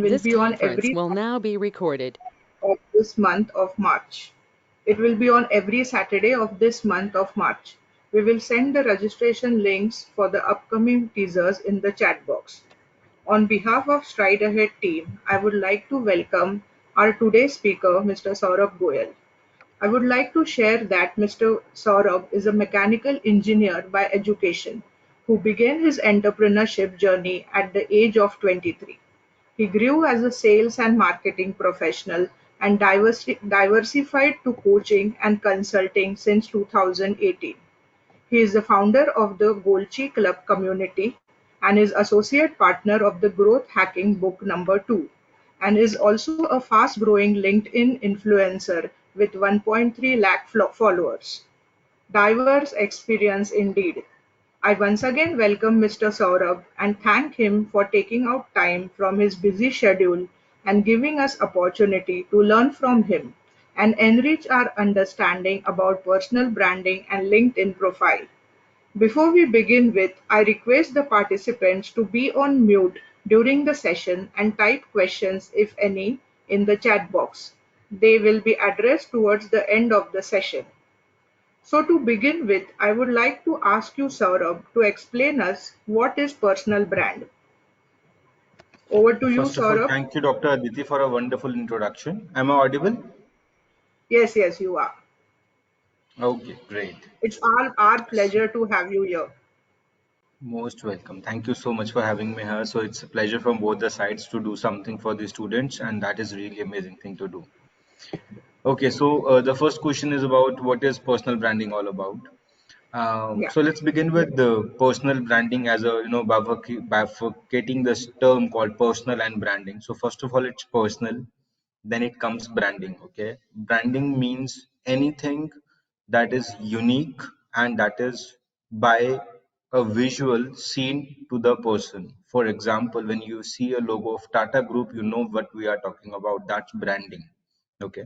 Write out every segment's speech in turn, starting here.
will This be on conference every will now be recorded. of this month of March. It will be on every Saturday of this month of March. We will send the registration links for the upcoming teasers in the chat box. On behalf of Stride Ahead team, I would like to welcome our today's speaker, Mr. Saurabh Goyal. I would like to share that Mr. Saurabh is a mechanical engineer by education who began his entrepreneurship journey at the age of 23. He grew as a sales and marketing professional and diversified to coaching and consulting since 2018. He is the founder of the Golchi Club community and is associate partner of the Growth Hacking Book Number 2, and is also a fast-growing LinkedIn influencer with 1.3 lakh followers. Diverse experience indeed. I once again welcome Mr. Saurabh and thank him for taking out time from his busy schedule and giving us opportunity to learn from him and enrich our understanding about personal branding and LinkedIn profile. Before we begin with, I request the participants to be on mute during the session and type questions, if any, in the chat box. They will be addressed towards the end of the session. So to begin with, I would like to ask you, Saurabh, to explain us what is personal brand. Over to you, First of all, Saurabh. thank you, Dr. Aditi, for a wonderful introduction. Am I audible? Yes, yes, you are. Okay, great. It's our pleasure to have you here. Most welcome. Thank you so much for having me here. So it's a pleasure from both the sides to do something for the students, and that is really amazing thing to do. Okay, so the first question is about what is personal branding all about. Yeah. So let's begin with the personal branding as a bifurcating this term called personal and branding. So first of all, it's personal, then it comes branding. Okay, branding means anything that is unique and that is by a visual seen to the person. For example, when you see a logo of Tata Group, you know what we are talking about. That's branding. Okay,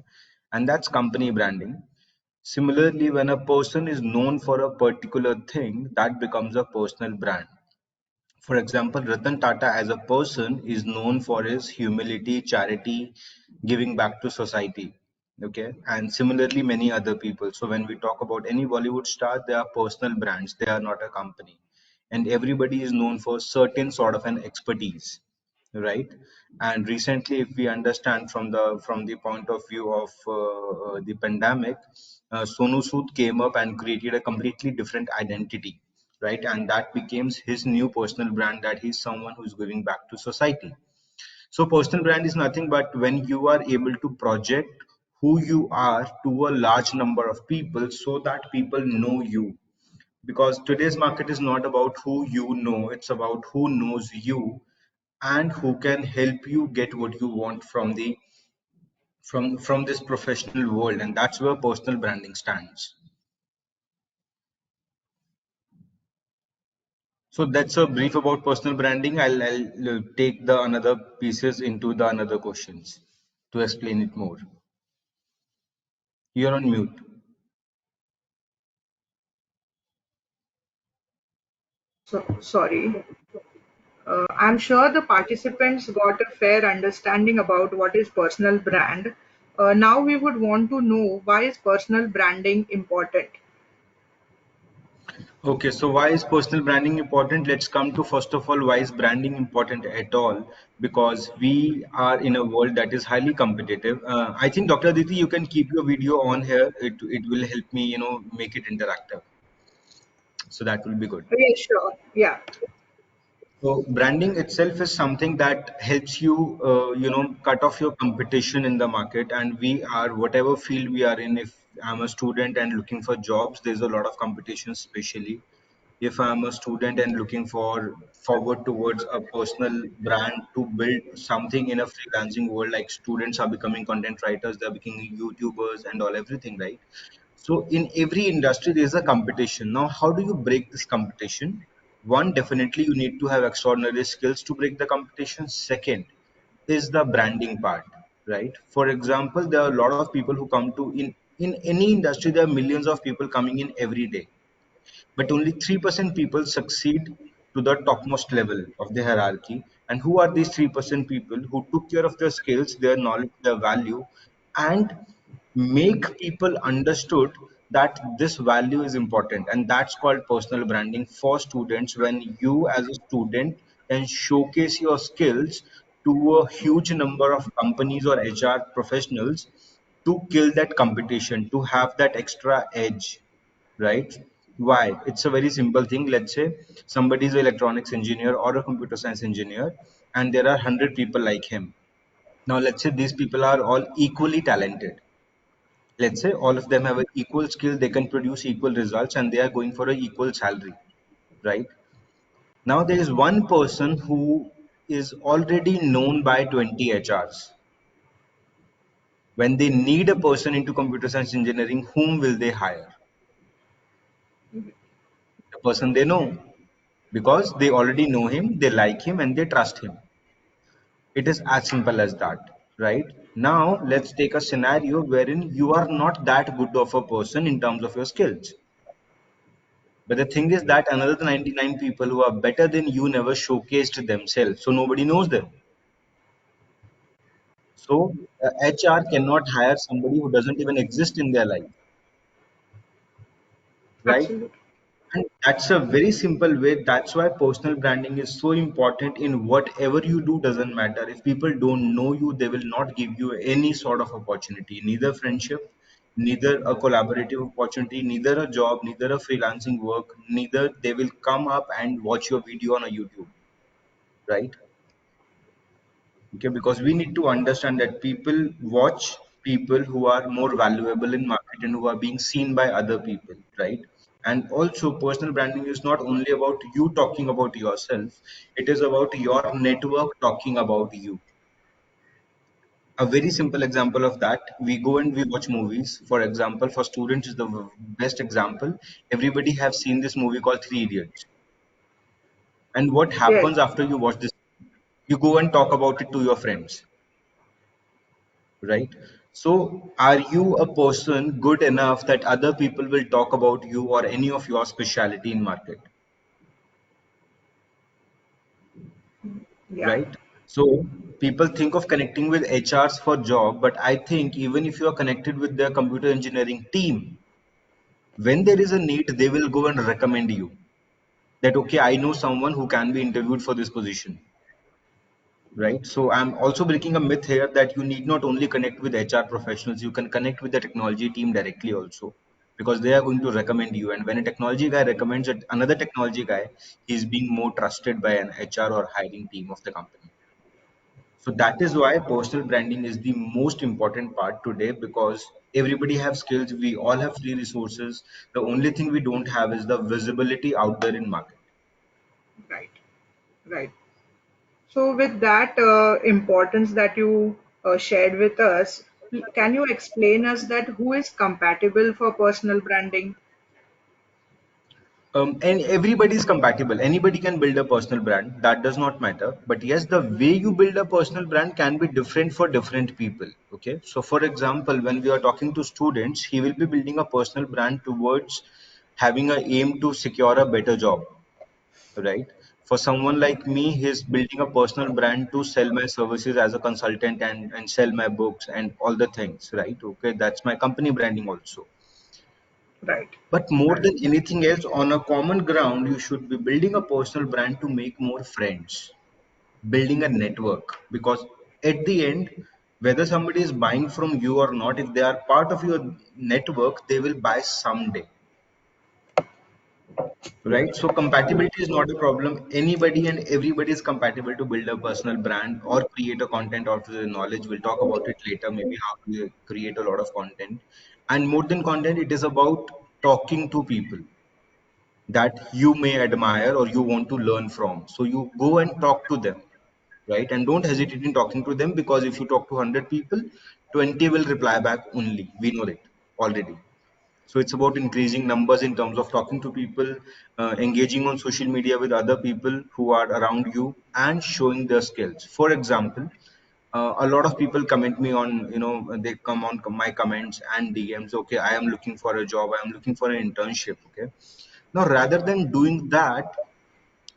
and that's company branding. Similarly, when a person is known for a particular thing, that becomes a personal brand. For example, Ratan Tata as a person is known for his humility, charity, giving back to society. Okay, and similarly, many other people. So, when we talk about any Bollywood star, they are personal brands, they are not a company. And everybody is known for certain sort of an expertise, right? And recently, if we understand from the point of view of the pandemic, Sonu Sood came up and created a completely different identity, right? And that becomes his new personal brand, that he's someone who's giving back to society. So personal brand is nothing but when you are able to project who you are to a large number of people so that people know you, because today's market is not about who you know, it's about who knows you and who can help you get what you want from this professional world, and that's where personal branding stands. So that's a brief about personal branding. I'll take the another pieces into the another questions to explain it more. You're on mute. So sorry. I'm sure the participants got a fair understanding about what is personal brand. Now we would want to know, why is personal branding important? Okay, so why is personal branding important? Let's come to first of all, why is branding important at all? Because we are in a world that is highly competitive. I think Dr. Aditi, you can keep your video on here. It will help me, make it interactive. So that will be good. Yeah, sure. Yeah. So branding itself is something that helps you, cut off your competition in the market. And we are, whatever field we are in, if I'm a student and looking for jobs, there's a lot of competition, especially if I'm a student and looking forward towards a personal brand to build something in a freelancing world, like students are becoming content writers, they're becoming YouTubers and all everything, right? So in every industry, there's a competition. Now, how do you break this competition? One, definitely you need to have extraordinary skills to break the competition. Second is the branding part, right? For example, there are a lot of people who come to in any industry, there are millions of people coming in every day, but only 3% people succeed to the topmost level of the hierarchy, And who are these 3% people who took care of their skills, their knowledge, their value, and make people understood that this value is important? And that's called personal branding for students. When you as a student can showcase your skills to a huge number of companies or HR professionals to kill that competition, to have that extra edge, right? Why? It's a very simple thing. Let's say somebody is an electronics engineer or a computer science engineer, and there are 100 people like him. Now, let's say these people are all equally talented. Let's say all of them have an equal skill, they can produce equal results, and they are going for an equal salary, right? Now, there is one person who is already known by 20 HRs. When they need a person into computer science engineering, whom will they hire? The person they know, because they already know him, they like him, and they trust him. It is as simple as that, right? Now, let's take a scenario wherein you are not that good of a person in terms of your skills. But the thing is that another 99 people who are better than you never showcased themselves, so nobody knows them. So, HR cannot hire somebody who doesn't even exist in their life, right? Absolutely. And that's a very simple way. That's why personal branding is so important in whatever you do, doesn't matter. If people don't know you, they will not give you any sort of opportunity, neither friendship, neither a collaborative opportunity, neither a job, neither a freelancing work, neither they will come up and watch your video on a YouTube, right? Okay, because we need to understand that people watch people who are more valuable in market and who are being seen by other people, right? And also personal branding is not only about you talking about yourself, it is about your network talking about you. A very simple example of that, we go and we watch movies. For example, for students is the best example. Everybody have seen this movie called Three Idiots. And what Yes, happens after you watch this? You go and talk about it to your friends, right? So, are you a person good enough that other people will talk about you or any of your specialty in market, yeah, right? So, people think of connecting with HRs for job, but I think even if you are connected with their computer engineering team, when there is a need, they will go and recommend you that, okay, I know someone who can be interviewed for this position, right? So I'm also breaking a myth here that you need not only connect with HR professionals, you can connect with the technology team directly also, because they are going to recommend you. And when a technology guy recommends another technology guy, he's being more trusted by an HR or hiring team of the company. So that is why personal branding is the most important part today, because everybody have skills, we all have free resources. The only thing we don't have is the visibility out there in market. right, right. So, with that importance that you shared with us, can you explain us that who is compatible for personal branding? And everybody is compatible. Anybody can build a personal brand. That does not matter. But yes, the way you build a personal brand can be different for different people. Okay. So, for example, when we are talking to students, he will be building a personal brand towards having a aim to secure a better job, right? For someone like me, he's building a personal brand to sell my services as a consultant and sell my books and all the things, right? Okay. That's my company branding also. Right, But more right, than anything else, on a common ground, you should be building a personal brand to make more friends, building a network. Because at the end, whether somebody is buying from you or not, if they are part of your network, they will buy someday, right? So compatibility is not a problem. Anybody and everybody is compatible to build a personal brand or create a content out of the knowledge. We'll talk about it later, maybe how to create a lot of content. And more than content, it is about talking to people that you may admire or you want to learn from. So you go and talk to them, right? And don't hesitate in talking to them, because if you talk to 100 people, 20 will reply back only. We know it already. So it's about increasing numbers in terms of talking to people, engaging on social media with other people who are around you, and showing their skills. For example, a lot of people comment me on, they come on my comments and DMs. Okay, I am looking for a job. I am looking for an internship. Okay, now rather than doing that,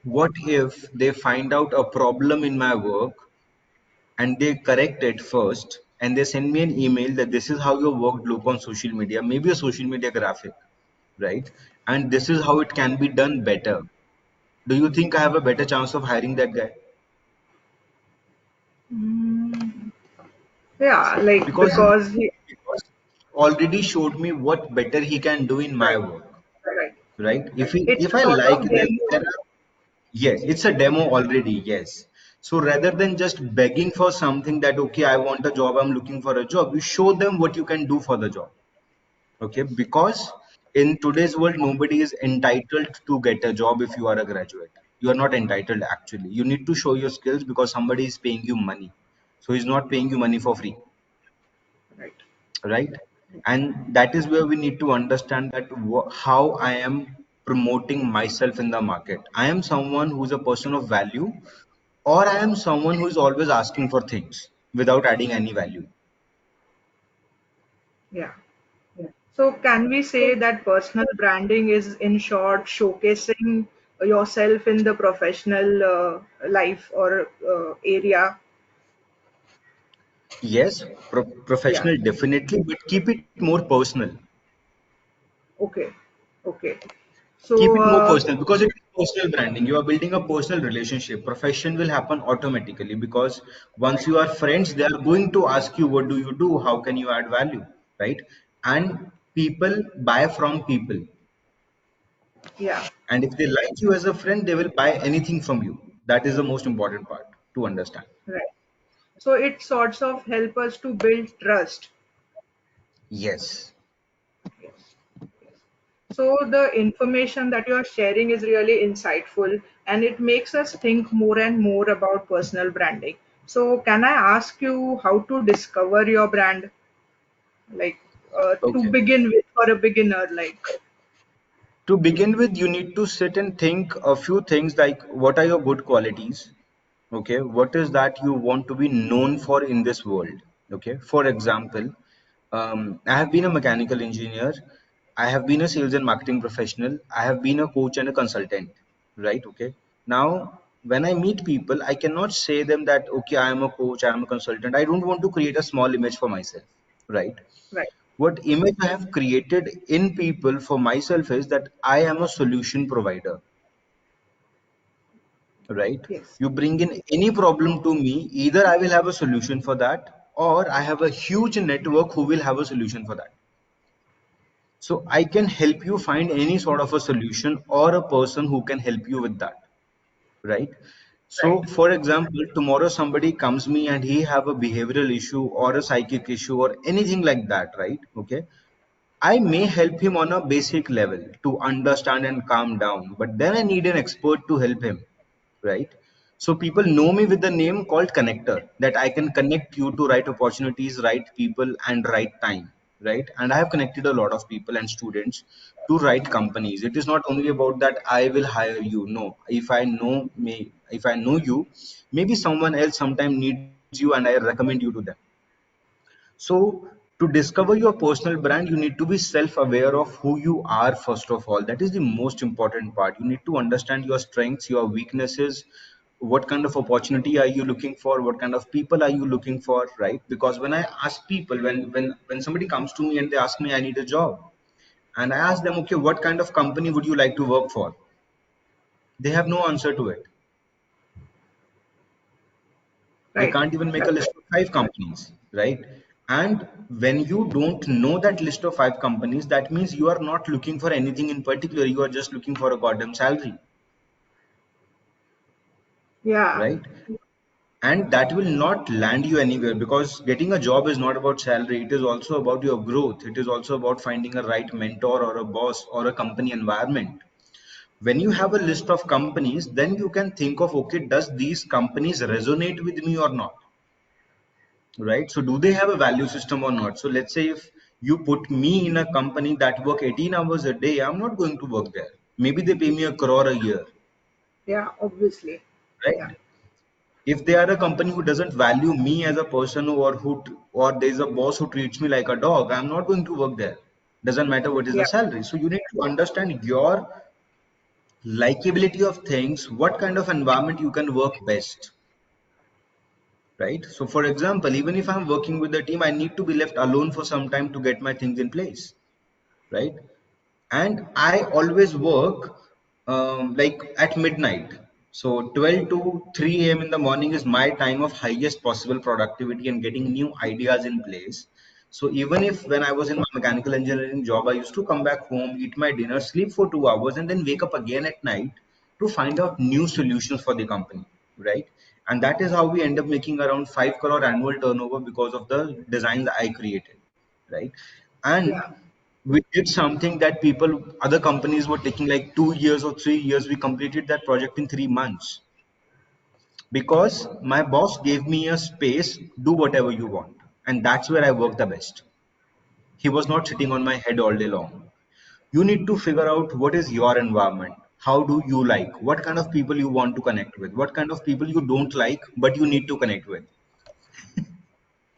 What if they find out a problem in my work and they correct it first and they send me an email that this is how your work look on social media, maybe a social media graphic, right? And this is how it can be done better. Do you think I have a better chance of hiring that guy? Mm, yeah, like Because because he, because he already showed me what better he can do in my right, work, right, right? If right. he It's if a I sort like of then demo. there are, yes, it's a demo already, yes. So rather than just begging for something that okay, I want a job, I'm looking for a job, you show them what you can do for the job. Okay, because in today's world nobody is entitled to get a job. If you are a graduate, you are not entitled. Actually, you need to show your skills because somebody is paying you money, so he's not paying you money for free, Right. right? And that is where we need to understand that how I am promoting myself in the market. I am someone who is a person of value, or I am someone who is always asking for things without adding any value. Yeah. So can we say that personal branding is, in short, showcasing yourself in the professional life or area? Yes, Yeah. professional definitely, but keep it more personal. Okay. Okay. Keep So it more personal because it is personal branding. You are building a personal relationship. Profession will happen automatically because once you are friends, they are going to ask you, what do you do? How can you add value? Right? And people buy from people. yeah. And if they like you as a friend, they will buy anything from you. That is the most important part to understand. Right. So it sorts of help us to build trust. Yes. Yes. Yes. So the information that you are sharing is really insightful and it makes us think more and more about personal branding. So can I ask you how to discover your brand? Like to Okay. begin with for a beginner, like To begin with, you need to sit and think a few things like what are your good qualities? Okay, what is that you want to be known for in this world? Okay, for example, I have been a mechanical engineer, I have been a sales and marketing professional, I have been a coach and a consultant, right? Okay, now when I meet people, I cannot say them that okay, I am a coach, I am a consultant. I don't want to create a small image for myself, right? right. What image I have created in people for myself is that I am a solution provider, right? Yes. You bring in any problem to me, either I will have a solution for that, or I have a huge network who will have a solution for that. So I can help you find any sort of a solution or a person who can help you with that, right? So Right. for example, tomorrow somebody comes me and he have a behavioral issue or a psychic issue or anything like that, right? Okay, I may help him on a basic level to understand and calm down, but then I need an expert to help him, right? So people know me with the name called connector, that I can connect you to right opportunities, right people, and right time, right? And I have connected a lot of people and students to right companies. It is not only about that I will hire you. No, if I know you, maybe someone else sometime needs you, and I recommend you to them. So, to discover your personal brand, you need to be self aware of who you are, first of all. That is the most important part. You need to understand your strengths, your weaknesses, what kind of opportunity are you looking for, what kind of people are you looking for, right? Because when I ask people, when somebody comes to me and they ask me, I need a job, and I ask them, okay, what kind of company would you like to work for? They have no answer to it. They Right. can't even make a That's list right. of five companies, right? And when you don't know that list of five companies, that means you are not looking for anything in particular. You are just looking for a goddamn salary, Yeah. right? And that will not land you anywhere because getting a job is not about salary. It is also about your growth. It is also about finding a right mentor or a boss or a company environment. When you have a list of companies, then you can think of, okay, does these companies resonate with me or not? Right? So do they have a value system or not? So let's say if you put me in a company that work 18 hours a day, I'm not going to work there. Maybe they pay me a crore a year, Yeah. Obviously. right? Yeah. If they are a company who doesn't value me as a person, or there's a boss who treats me like a dog, I'm not going to work there. Doesn't matter what is Yeah. the salary. So you need to understand your Likability of things, what kind of environment you can work best, right? So for example, even if I'm working with a team, I need to be left alone for some time to get my things in place, right? And I always work like at midnight. So 12 to 3 a.m. in the morning is my time of highest possible productivity and getting new ideas in place. So even if when I was in my mechanical engineering job, I used to come back home, eat my dinner, sleep for 2 hours, and then wake up again at night to find out new solutions for the company, right? And that is how we end up making around 5 crore annual turnover because of the designs I created, right? And Yeah. we did something that people, other companies were taking like 2 years or 3 years. We completed that project in 3 months because my boss gave me a space, do whatever you want. And that's where I work the best. He was not sitting on my head all day long. You need to figure out what is your environment. How do you like? What kind of people you want to connect with? What kind of people you don't like, but you need to connect with,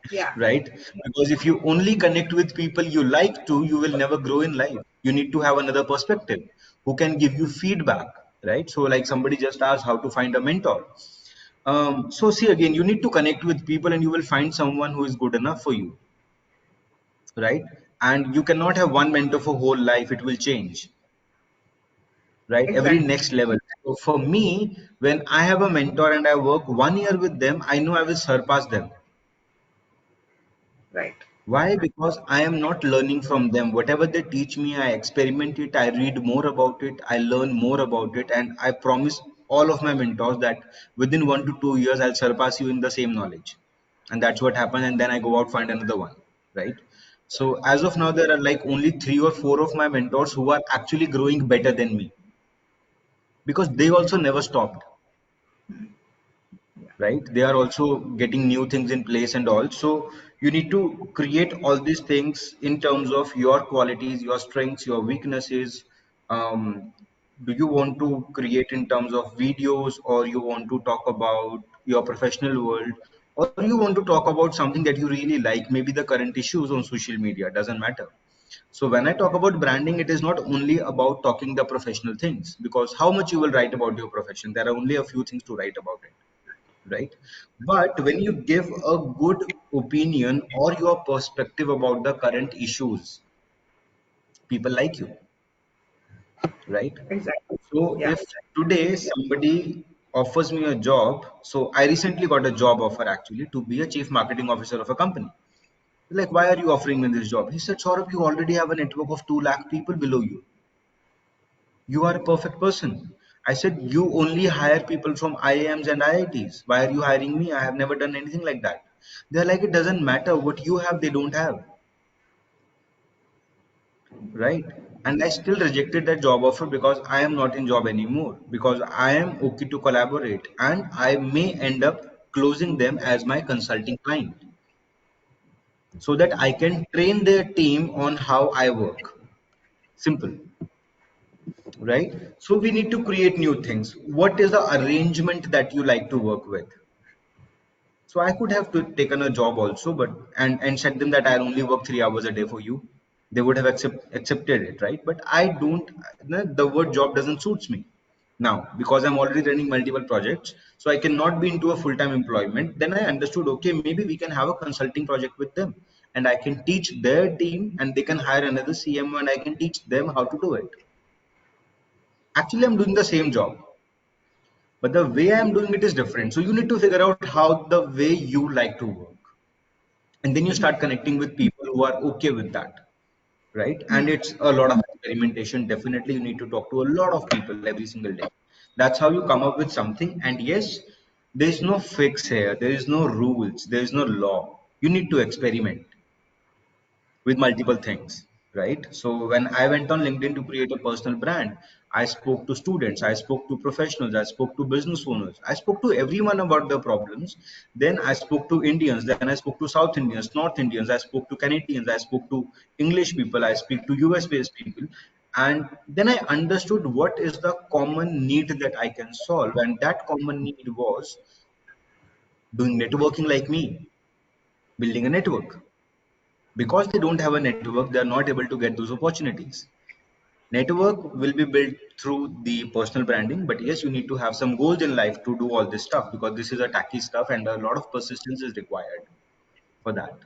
Yeah. right? Because if you only connect with people you like to, you will never grow in life. You need to have another perspective who can give you feedback, right? So, like somebody just asked how to find a mentor. So, see again, you need to connect with people and you will find someone who is good enough for you, right? And you cannot have one mentor for whole life, it will change, right? Every Exactly. next level. So, for me, when I have a mentor and I work 1 year with them, I know I will surpass them. Right. Why? Because I am not learning from them. Whatever they teach me, I experiment it, I read more about it, I learn more about it, and I promise all of my mentors that within 1 to 2 years, I'll surpass you in the same knowledge. And that's what happened. And then I go out find another one, right? So as of now, there are like only 3 or 4 of my mentors who are actually growing better than me because they also never stopped, Yeah. right? They are also getting new things in place and all. So you need to create all these things in terms of your qualities, your strengths, your weaknesses. Do you want to create in terms of videos, or you want to talk about your professional world, or you want to talk about something that you really like, maybe the current issues on social media, doesn't matter. So when I talk about branding, it is not only about talking the professional things, because how much you will write about your profession, there are only a few things to write about it, right? But when you give a good opinion or your perspective about the current issues, people like you, right? Exactly. So Yeah. if today somebody offers me a job, so I recently got a job offer actually to be a chief marketing officer of a company. Like, why are you offering me this job? He said, Saurabh, you already have a network of 2 lakh people below you. You are a perfect person. I said, you only hire people from IIMs and IITs. Why are you hiring me? I have never done anything like that. They're like, it doesn't matter what you have, they don't have, right? And I still rejected that job offer because I am not in job anymore, because I am okay to collaborate and I may end up closing them as my consulting client so that I can train their team on how I work. Simple. Right? So we need to create new things. What is the arrangement that you like to work with? So I could have taken a job also, but and said them that I'll only work 3 hours a day for you. They would have accepted it, right? But I don't. The word job doesn't suits me now because I'm already running multiple projects, so I cannot be into a full-time employment. Then I understood, okay, maybe we can have a consulting project with them, and I can teach their team, and they can hire another CMO, and I can teach them how to do it. Actually, I'm doing the same job, but the way I'm doing it is different. So you need to figure out how the way you like to work, and then you start connecting with people who are okay with that, right? And it's a lot of experimentation. Definitely, you need to talk to a lot of people every single day. That's how you come up with something. And yes, there is no fix here. There is no rules. There is no law. You need to experiment with multiple things, right? So when I went on LinkedIn to create a personal brand, I spoke to students, I spoke to professionals, I spoke to business owners, I spoke to everyone about their problems. Then I spoke to Indians, then I spoke to South Indians, North Indians, I spoke to Canadians, I spoke to English people, I speak to US based people. And then I understood what is the common need that I can solve. And that common need was doing networking like me, building a network. Because they don't have a network, they are not able to get those opportunities. Network will be built through the personal branding. But yes, you need to have some goals in life to do all this stuff, because this is a tacky stuff and a lot of persistence is required for that.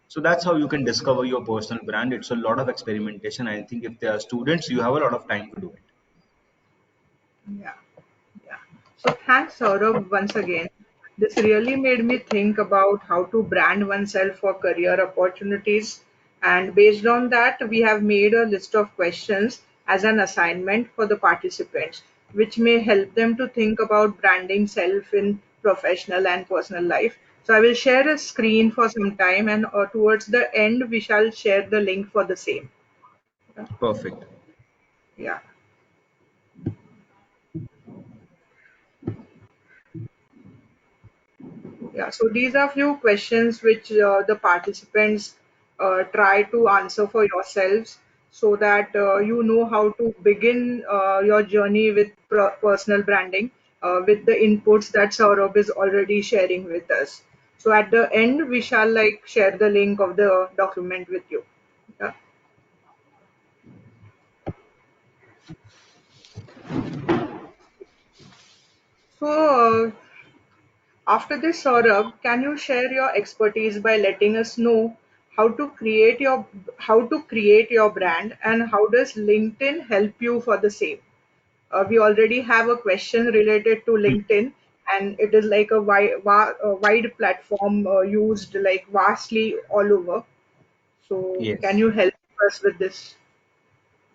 So that's how you can discover your personal brand. It's a lot of experimentation. I think if they are students, you have a lot of time to do it. Yeah. Yeah. So thanks, Saurabh, once again. This really made me think about how to brand oneself for career opportunities. And based on that, we have made a list of questions as an assignment for the participants, which may help them to think about branding self in professional and personal life. So I will share a screen for some time, and towards the end, we shall share the link for the same. Perfect. Yeah. Yeah, so these are few questions which the participants try to answer for yourselves, so that you know how to begin your journey with personal branding with the inputs that Saurabh is already sharing with us. So at the end, we shall like share the link of the document with you. Yeah. So after this, Saurabh, can you share your expertise by letting us know how to create your brand, and how does LinkedIn help you for the same? We already have a question related to Hmm. LinkedIn, and it is like a wide platform used like vastly all over. So, can Yes. you help us with this?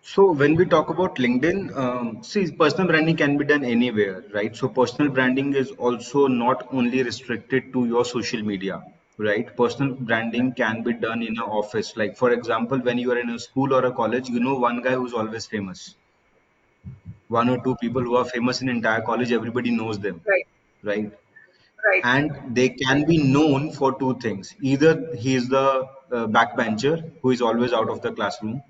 So when we talk about LinkedIn, see, personal branding can be done anywhere, right? So personal branding is also not only restricted to your social media, right? Personal branding can be done in an office. Like for example, when you are in a school or a college, you know one guy who's always famous, one or two people who are famous in entire college, everybody knows them, Right, right? right, And they can be known for two things. Either he is the backbencher who is always out of the classroom,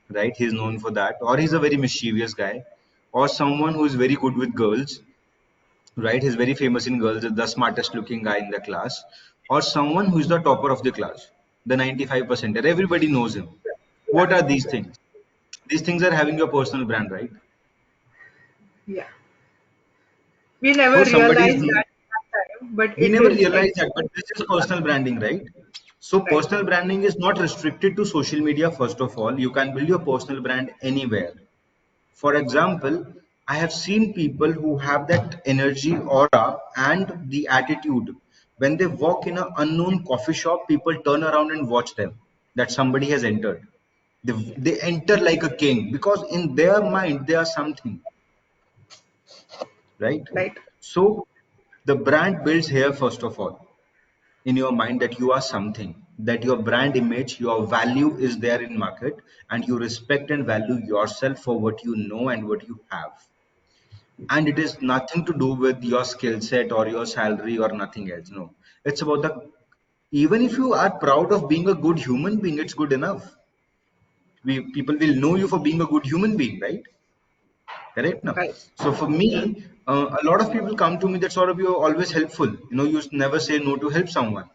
right? He's known for that, or he's a very mischievous guy, or someone who is very good with girls, right? He's very famous in girls, the smartest looking guy in the class, or someone who is the topper of the class, the 95%. Everybody knows him. yeah, What are these things? These things are having your personal brand, right? yeah. We never So somebody is realized that at that time, but we it never is realize that, but actually. this is personal branding, right? So Right, personal branding is not restricted to social media. First of all, you can build your personal brand anywhere. For example, I have seen people who have that energy, aura, and the attitude. When they walk in an unknown coffee shop, people turn around and watch them, that somebody has entered. They enter like a king because in their mind they are something, right? right, So the brand builds here first of all in your mind, that you are something, that your brand image, your value is there in market, and you respect and value yourself for what you know and what you have. And it is nothing to do with your skill set or your salary or nothing else. No, it's about the, even if you are proud of being a good human being, it's good enough. People will know you for being a good human being, right? Correct now. right. So for me, a lot of people come to me that sort of, you're always helpful, you never say no to help someone.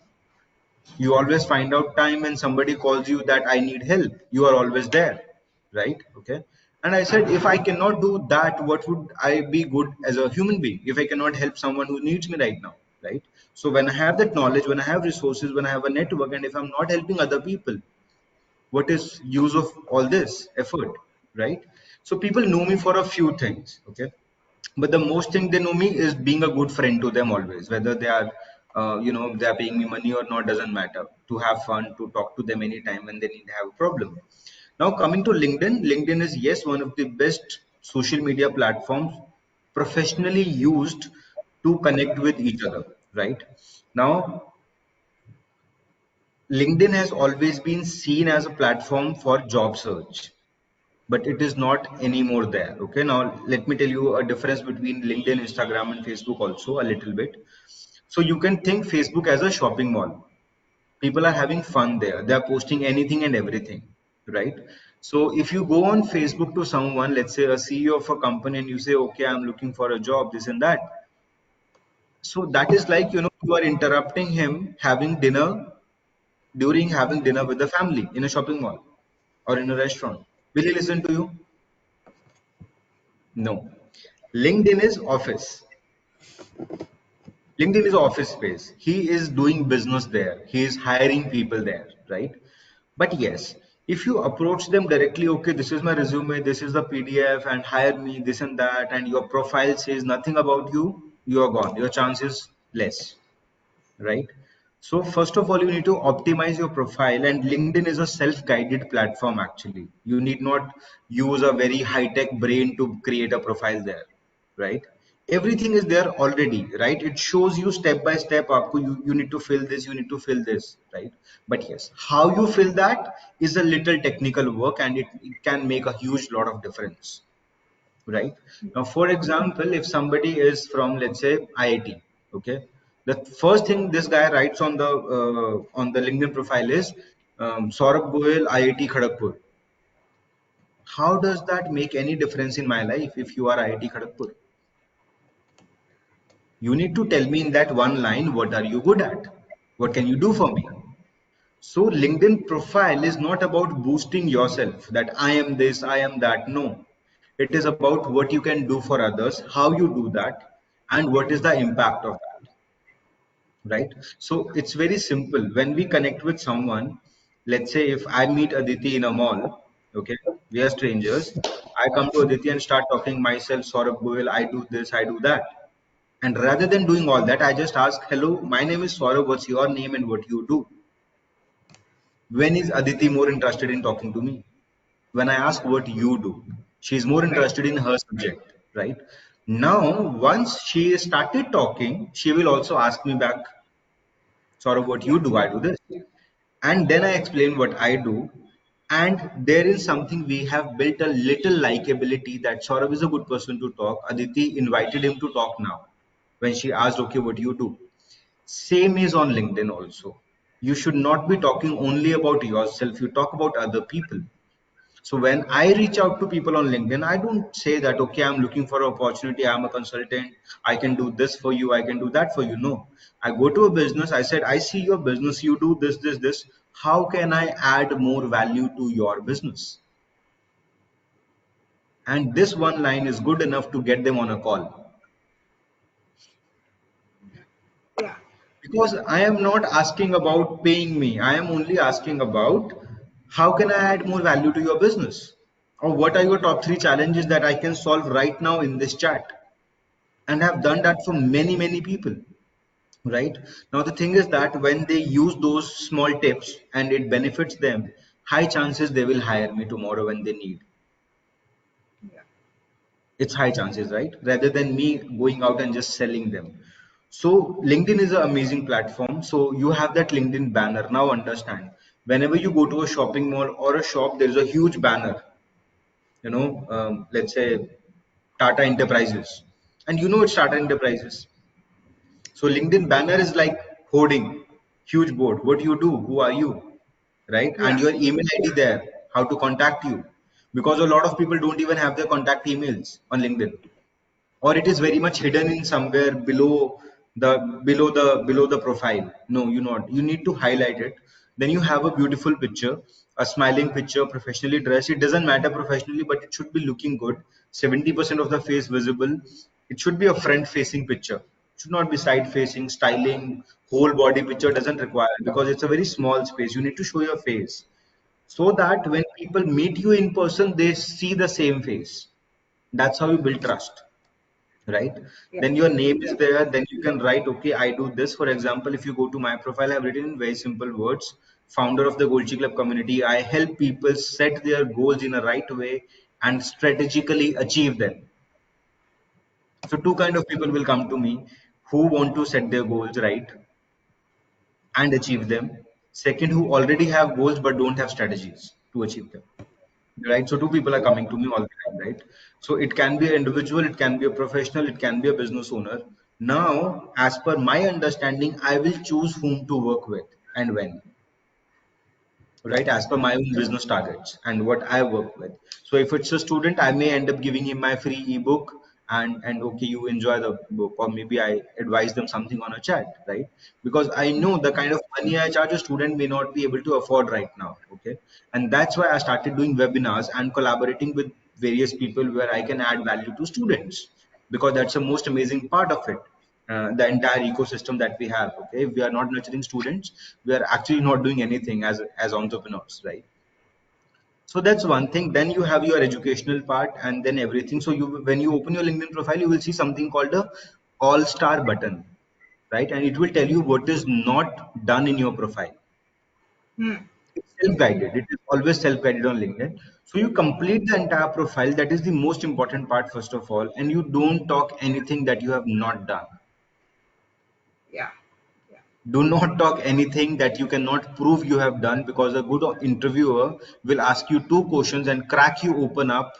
You always find out time when somebody calls you that I need help. You are always there, right? Okay. And I said, if I cannot do that, what would I be good as a human being if I cannot help someone who needs me right now, right? So when I have that knowledge, when I have resources, when I have a network, and if I'm not helping other people, what is use of all this effort, right? So people know me for a few things, okay, but the most thing they know me is being a good friend to them always, whether they are they are paying me money or not, doesn't matter. To have fun, to talk to them anytime when they need to have a problem. Now coming to LinkedIn, LinkedIn is, yes, one of the best social media platforms professionally used to connect with each other, right? Now LinkedIn has always been seen as a platform for job search, but it is not anymore there. Okay, now let me tell you a difference between LinkedIn, Instagram, and Facebook also a little bit. So you can think Facebook as a shopping mall. People are having fun there. They are posting anything and everything, right? So if you go on Facebook to someone, let's say a CEO of a company, and you say, okay, I'm looking for a job, this and that. So that is like, you are interrupting him having dinner during having dinner with the family in a shopping mall or in a restaurant. Will he listen to you? No. LinkedIn is office. LinkedIn is office space. He is doing business there. He is hiring people there, right? But yes, if you approach them directly, okay, this is my resume, this is the PDF, and hire me, this and that, and your profile says nothing about you, you are gone. Your chance is less, right? So first of all, you need to optimize your profile, and LinkedIn is a self-guided platform actually. You need not use a very high-tech brain to create a profile there, right? Everything is there already, right? It shows you step by step. You need to fill this, you need to fill this, right? But yes, how you fill that is a little technical work, and it can make a huge lot of difference, right? Now, for example, if somebody is from, let's say, IIT, okay, the first thing this guy writes on the LinkedIn profile is Saurabh Goel, IIT Kharagpur. How does that make any difference in my life if you are IIT Kharagpur? You need to tell me in that one line, what are you good at? What can you do for me? So LinkedIn profile is not about boosting yourself that I am this, I am that. No, it is about what you can do for others, how you do that, and what is the impact of that, right? So it's very simple. When we connect with someone, let's say if I meet Aditi in a mall, okay, we are strangers. I come to Aditi and start talking myself, Saurabh Goel, I do this, I do that. And rather than doing all that, I just ask, hello, my name is Saurabh, what's your name and what you do? When is Aditi more interested in talking to me? When I ask what you do, she's more Right. interested in her subject, right? Now, once she started talking, she will also ask me back, sort of what Yeah. you do, I do this. And then I explain what I do. And there is something we have built a little likability that Saurabh is a good person to talk. Aditi invited him to talk now when she asked, okay, what you do? Same is on LinkedIn also. You should not be talking only about yourself, you talk about other people. So when I reach out to people on LinkedIn, I don't say that, okay, I'm looking for an opportunity, I'm a consultant, I can do this for you, I can do that for you. No. I go to a business, I said, I see your business, you do this, this, this. How can I add more value to your business? And this one line is good enough to get them on a call. Yeah. Because I am not asking about paying me, I am only asking about how can I add more value to your business? Or what are your top three challenges that I can solve right now in this chat? And have done that for many people, right? Now the thing is that when they use those small tips and it benefits them, high chances they will hire me tomorrow when they need. Yeah. It's high chances, right? Rather than me going out and just selling them. So LinkedIn is an amazing platform. So you have that LinkedIn banner. Now understand, whenever you go to a shopping mall or a shop, there is a huge banner, let's say Tata Enterprises, and you know it's Tata Enterprises. So LinkedIn banner is like hoarding, huge board. What you do? Who are you? Right? And Yeah. your email ID there, how to contact you. Because a lot of people don't even have their contact emails on LinkedIn, or it is very much hidden in somewhere below the profile. No, you not. You need to highlight it. Then you have a beautiful picture, a smiling picture, professionally dressed. It doesn't matter professionally, but it should be looking good. 70% of the face visible. It should be a front facing picture. It should not be side facing. Styling, whole body picture doesn't require, because it's a very small space. You need to show your face so that when people meet you in person, they see the same face. That's how you build trust, right? Yeah. Then your name is Yeah. there. Then you can write, okay, I do this. For example, if you go to my profile, I've written in very simple words, founder of the Golchi Club community. I help people set their goals in a right way and strategically achieve them. So two kind of people will come to me: who want to set their goals right and achieve them. Second, who already have goals but don't have strategies to achieve them, right? So two people are coming to me all the time, right? So it can be an individual, it can be a professional, it can be a business owner. Now, as per my understanding, I will choose whom to work with and when, right? As per my own business targets and what I work with. So if it's a student, I may end up giving him my free ebook, and okay, you enjoy the book, or maybe I advise them something on a chat, right? Because I know the kind of money I charge a student may not be able to afford right now. Okay. And that's why I started doing webinars and collaborating with various people where I can add value to students, because that's the most amazing part of it. The entire ecosystem that we have. Okay, if we are not nurturing students, we are actually not doing anything as entrepreneurs, right? So that's one thing. Then you have your educational part, and then everything. So you, when you open your LinkedIn profile, you will see something called a all star button, right? And it will tell you what is not done in your profile. Hmm. It's self-guided. It is always self-guided on LinkedIn. So you complete the entire profile. That is the most important part, first of all. And you don't talk anything that you have not done. Yeah. Yeah. Do not talk anything that you cannot prove you have done, because a good interviewer will ask you two questions and crack you open up,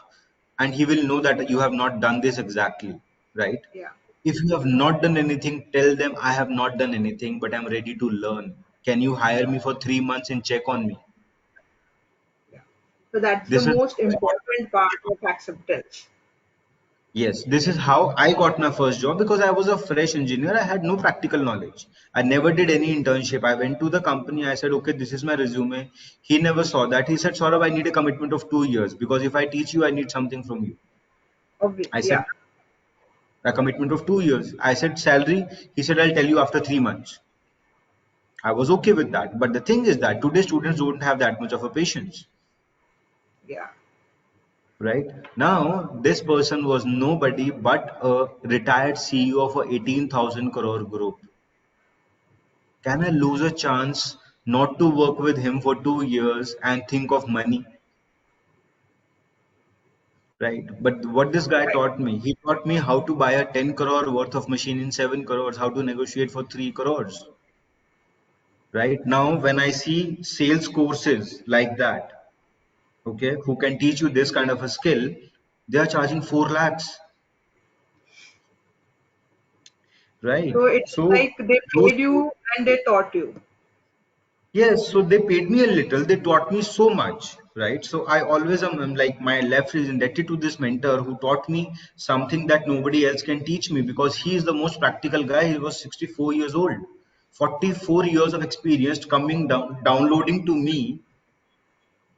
and he will know that you have not done this exactly, right? Yeah. If you have not done anything, tell them I have not done anything, but I'm ready to learn. Can you hire me for 3 months and check on me? Yeah. So that's the This is most important part of acceptance. Yes, this is how I got my first job, because I was a fresh engineer. I had no practical knowledge. I never did any internship. I went to the company. I said, okay, this is my resume. He never saw that. He said, Saurabh, I need a commitment of 2 years, because if I teach you, I need something from you. Obvious. I said, Yeah. a commitment of 2 years. I said, salary. He said, I'll tell you after 3 months. I was okay with that. But the thing is that today students don't have that much of a patience, Yeah. right? Now, this person was nobody but a retired CEO of a 18,000 crore group. Can I lose a chance not to work with him for 2 years and think of money? Right. But what this guy Right. taught me, he taught me how to buy a 10 crore worth of machine in 7 crores, how to negotiate for 3 crores. Right. Now, when I see sales courses like that, okay, who can teach you this kind of a skill, they are charging 4 lakhs. Right. So it's So like they those paid you and they taught you. Yes, so they paid me a little. They taught me so much, right? So I always am like, my left is indebted to this mentor who taught me something that nobody else can teach me, because he is the most practical guy. He was 64 years old, 44 years of experience coming down, downloading to me.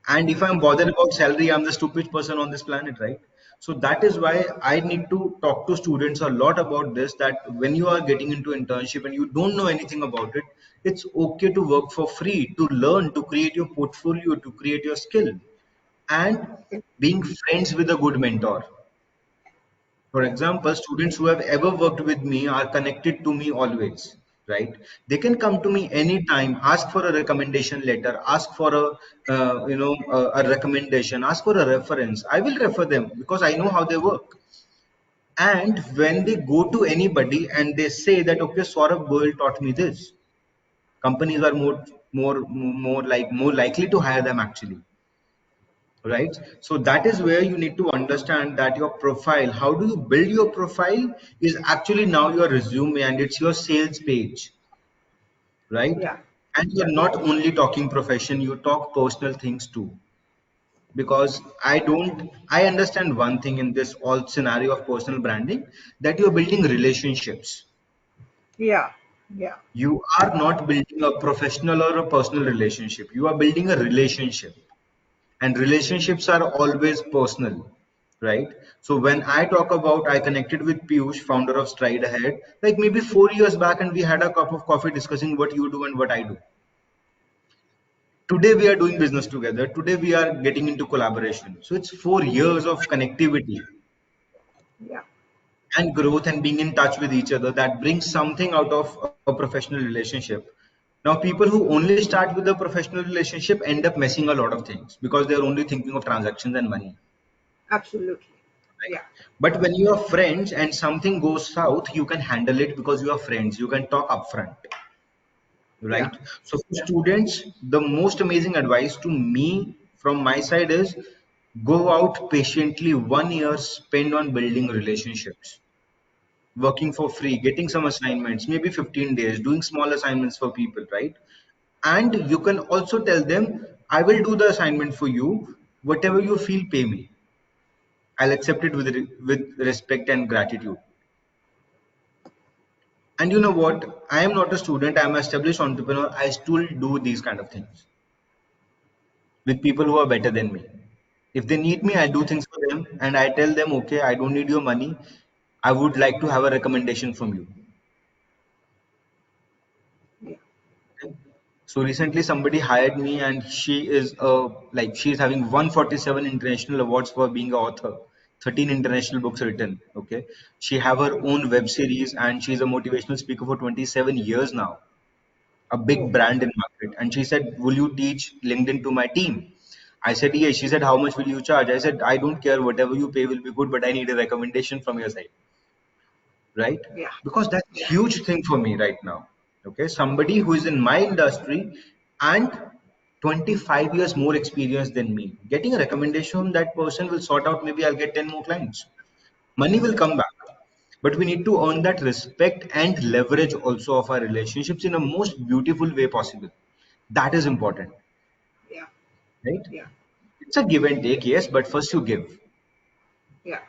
And if I'm bothered about salary, I'm the stupid person on this planet, right? So that is why I need to talk to students a lot about this, that when you are getting into internship and you don't know anything about it, it's okay to work for free, to learn, to create your portfolio, to create your skill, and being friends with a good mentor. For Yeah. example, students who have ever worked with me are connected to me always, right? They can come to me anytime, ask for a recommendation letter, ask for a recommendation, ask for a reference. I will refer them because I know how they work. And when they go to anybody and they say that, okay, Saurabh Goel taught me this, companies are more likely to hire them actually, right? So that is where you need to understand that your profile, how do you build your profile, is actually now your resume, and it's your sales page, right? Yeah. And you're not only talking profession, you talk personal things too, because I understand one thing in this all scenario of personal branding, that you're building relationships. Yeah. Yeah. You are not building a professional or a personal relationship, you are building a relationship, and relationships are always personal, right? So when I talk about, I connected with Piyush, founder of Stride Ahead, like maybe 4 years back, and we had a cup of coffee discussing what you do and what I do. Today we are doing business together, today we are getting into collaboration. So it's 4 years of connectivity Yeah. and growth and being in touch with each other that brings something out of a professional relationship. Now people who only start with a professional relationship end up messing a lot of things, because they're only thinking of transactions and money. Absolutely. Right? Yeah. But when you are friends and something goes south, you can handle it because you are friends. You can talk upfront, Yeah. right? So for students, the most amazing advice to me from my side is, go out patiently 1 year, spend on building relationships, working for free, getting some assignments, maybe 15 days, doing small assignments for people, right? And you can also tell them, I will do the assignment for you. Whatever you feel, pay me. I'll accept it with respect and gratitude. And you know what? I am not a student, I am an established entrepreneur. I still do these kind of things with people who are better than me. If they need me, I do things for them, and I tell them, okay, I don't need your money. I would like to have a recommendation from you. Yeah. Okay? So recently, somebody hired me, and she's having 147 international awards for being an author, 13 international books written. Okay, she have her own web series, and she's a motivational speaker for 27 years now, a big Oh, brand in market. And she said, will you teach LinkedIn to my team? I said, yes. She said, how much will you charge? I said, I don't care, whatever you pay will be good, but I need a recommendation from your side, right? yeah. Because that's Yeah. huge thing for me right now. Okay, somebody who is in my industry and 25 years more experience than me, getting a recommendation from that person will sort out, maybe I'll get 10 more clients. Money will come back, but we need to earn that respect and leverage also of our relationships in a most beautiful way possible. That is important, Yeah. right? Yeah. It's a give and take, yes, but first you give. Yeah.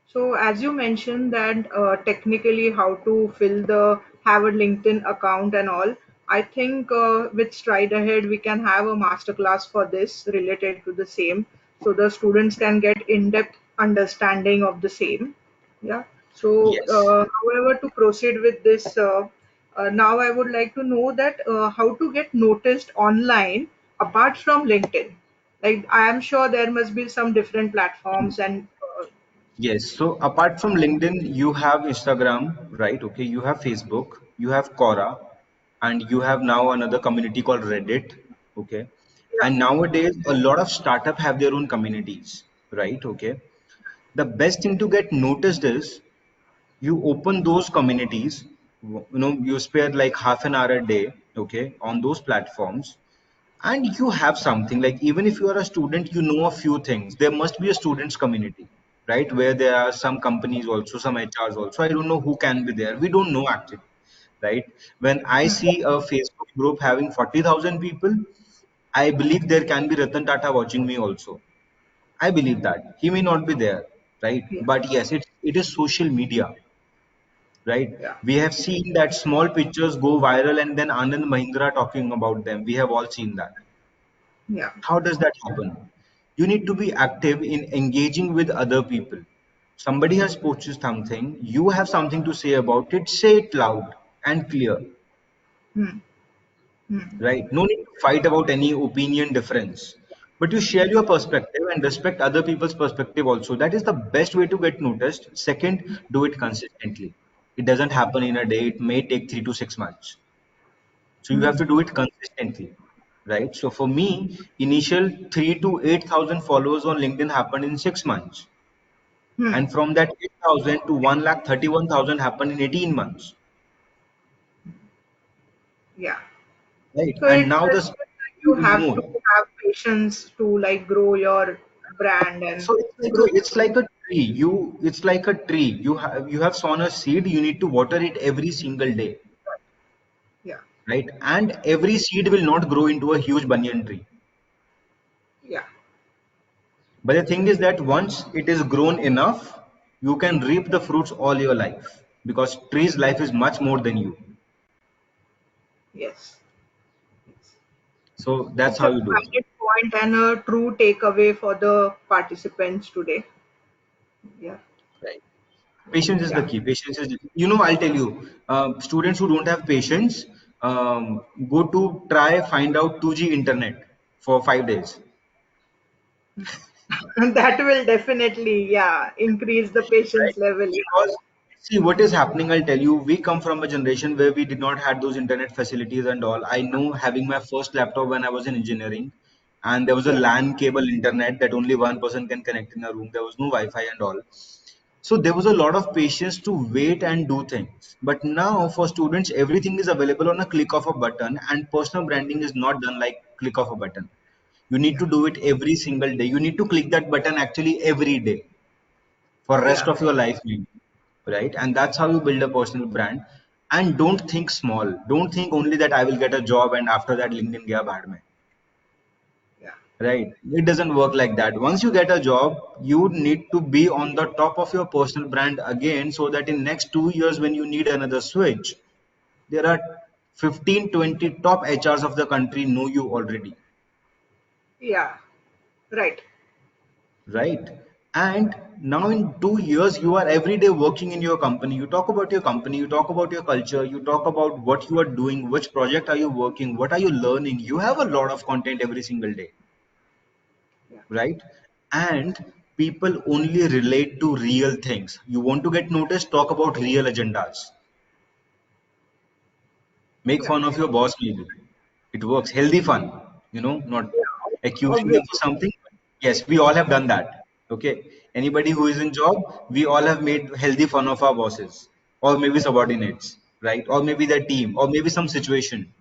So as you mentioned that technically how to fill the have a LinkedIn account and all, I think with Stride Ahead we can have a masterclass for this related to the same, so the students can get in-depth understanding of the same. Yeah. So, Yes. however, to proceed with this, now I would like to know that how to get noticed online apart from LinkedIn. Like I am sure there must be some different platforms and Yes. So apart from LinkedIn, you have Instagram, right? Okay. You have Facebook, you have Quora, and you have now another community called Reddit. Okay. yeah. And nowadays, a lot of startup have their own communities, right? Okay. The best thing to get noticed is you open those communities, you spare like half an hour a day, okay, on those platforms, and you have something like, even if you are a student, you know a few things. There must be a students community, right, where there are some companies also, some HRs also. I don't know who can be there. We don't know actually, right? When I see a Facebook group having 40,000 people, I believe there can be Ratan Tata watching me also. I believe that he may not be there, right? Yeah, But yes, it is social media, right? yeah, We have seen that small pictures go viral and then Anand Mahindra talking about them. We have all seen that. yeah, How does that happen? You need to be active in engaging with other people. Somebody has posted something, you have something to say about it, say it loud and clear, hmm, hmm, right? No need to fight about any opinion difference. But you share your perspective and respect other people's perspective also. That is the best way to get noticed. Second, do it consistently. It doesn't happen in a day, it may take 3 to 6 months. So you hmm, have to do it consistently, right? So for me, initial 3 to 8,000 followers on LinkedIn happened in 6 months, hmm, and from that 8,000 to 1,31,000 happened in 18 months, yeah. right? So And it's now the just speed that you is have to more. have patience to like grow your brand and So grow. it's like a tree. It's like a tree. You have sown a seed. You need to water it every single day, Yeah, right? And every seed will not grow into a huge banyan tree. yeah, But the thing is that once it is grown enough, you can reap the fruits all your life, because tree's life is much more than you. yes. So that's It's a how you do it. valid point and a true takeaway for the participants today. Yeah, Right. Patience is the yeah. key. Patience is, I'll tell you, students who don't have patience, go to try find out 2G internet for 5 days. That will definitely, yeah, increase the Right? patience level. Yeah, Because see what is happening, I'll tell you, we come from a generation where we did not had those internet facilities and all. I know, having my first laptop when I was in engineering, and there was a yeah, LAN cable internet that only one person can connect in a room. There was no Wi-Fi and all. So there was a lot of patience to wait and do things. But now for students, everything is available on a click of a button, and personal branding is not done like click of a button. You need yeah, to do it every single day. You need to click that button actually every day for rest yeah, of your life, maybe, right? And that's how you build a personal brand. And don't think small. Don't think only that I will get a job and after that LinkedIn gaya baad mein, yeah, right? It doesn't work like that. Once you get a job, you need to be on the top of your personal brand again, so that in next 2 years when you need another switch, there are 15, 20 top HRs of the country know you already. yeah. Right. right? And now in 2 years, you are every day working in your company. You talk about your company, you talk about your culture, you talk about what you are doing, which project are you working, what are you learning. You have a lot of content every single day, Yeah. right? And people only relate to real things. You want to get noticed, talk about real agendas. Make Yeah. fun of your boss, maybe. It works. Healthy fun, not Yeah. accusing them for Obviously. something. Yes, we all have done that. Okay. Anybody who is in job, we all have made healthy fun of our bosses or maybe subordinates, right? Or maybe their team or maybe some situation.